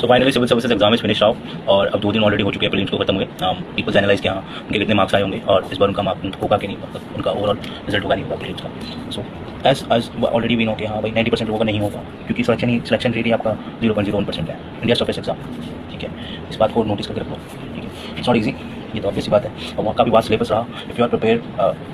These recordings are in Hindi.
तो finally civil services exam is finish out और अब 2 दिन ऑलरेडी हो चुके हैं, प्रीलिम्स को खत्म हुए। पीपल्स एनालाइज किया उनके कितने मार्क्स आए होंगे और इस बार उनका मार्क होगा कि नहीं, उनका ओवरऑल रिजल्ट होगा नहीं होगा प्रीलिम्स का। So as already we know कि हाँ भाई 90% होगा नहीं होगा, क्योंकि सिलेक्शन रेट ही आपका 0.01% है इंडिया टफेस्ट एग्जाम। ठीक है, इस बात को नोटिस करके रखो। ठीक है, इट्स नॉट ईजी, ये तो ऑब्वियस बात है। और वहाँ काफ़ी वास्ट सिलेबस रहा। If you are prepare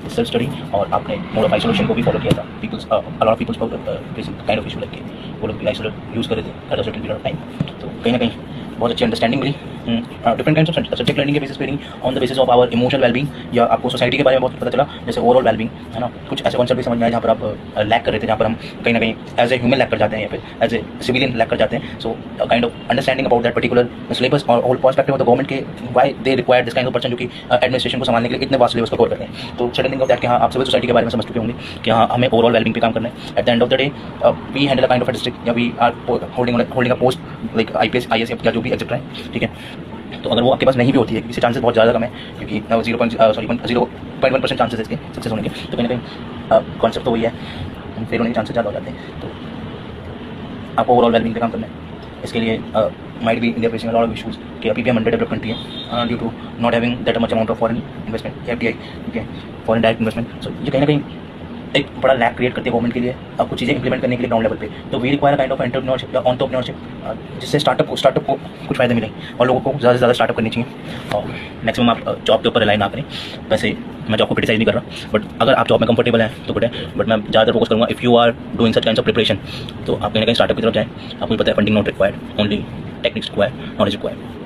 self study और आपने मोड ऑफ आइसोलेशन को भी फॉलो किया था, peoples a lot of peoples kind of issue लग के वो लोग आइसोलेट यूज़ कर रहे थे at a certain period of time. तो कहीं ना कहीं बहुत अच्छी अंडरस्टैंडिंग मिली different kinds of subject learning के बेसिस पे, on the basis of our emotional wellbeing, या आपको सोसाइटी के बारे में बहुत पता चला, जैसे ओवरऑल वेलबींग है ना। कुछ ऐसे कॉन्सेप्ट भी समझ में आए जहाँ पर आप लैक कर रहे थे, जहाँ पर हम कहीं ना कहीं एज ए ह्यूमन लैक कर जाते हैं या फिर एज ए सिविलियन लैक कर जाते हैं। So kind of understanding about that particular syllabus और whole perspective of the government के why they require this kind of person जो कि एडमिनिस्ट्रेशन को संभालने के लिए इतने वास्ट सिलेबस को कवर करते हैं। तो सडनली ऑफ दैट कि हाँ आप सिविल सोसाइटी के बारे में समझ चुके होंगे कि हाँ हमें ओवरऑल वेलबींग पे काम करना है। At the end of the day we handle a kind of a district या we are holding a post like IPS IAS या जो भी एक्सेट्रा है। ठीक है, तो अगर वो आपके पास नहीं भी होती है, इससे चांसेस बहुत ज़्यादा कम है, क्योंकि 0.1% चांसेस है इसके सक्सेस होने के। तो कहीं ना कहीं कॉन्सेप्ट तो वही है, फेल होने के चांसेस ज़्यादा हो जाते हैं। तो आपको ओवरऑल वेलबींग पे काम करना है। इसके लिए might be India facing a lot of issues कि अभी भी हम अंडर डेवलप्ड कंट्री है due to not having that much amount of foreign investment FDI। ठीक है, फॉरेन डायरेक्ट इन्वेस्टमेंट। सो ये कहीं ना कहीं एक बड़ा लैक क्रिएट करती है गवर्नमेंट के लिए अब कुछ चीज़ें इंप्लीमेंट करने के लिए ग्राउंड लेवल पे। तो we require kind of entrepreneurship या एंटरप्रेन्योरशिप, जिससे स्टार्टअप को कुछ फ़ायदे मिलें और लोगों को ज़्यादा से ज़्यादा स्टार्टअप करनी चाहिए। और मैक्सिमम आप जॉब के ऊपर रिलाई ना करें। वैसे मैं जॉब को क्रिटिसाइज नहीं कर रहा, बट अगर आप जॉब में कंफर्टेबल हैं तो गुड है, बट मैं ज़्यादातर फोकस करूँगा if you are doing such kinds of preparation तो आप कहीं ना कहीं स्टार्टअप की तरफ जाएँ। आपको पता है funding not required, only techniques required, knowledge required.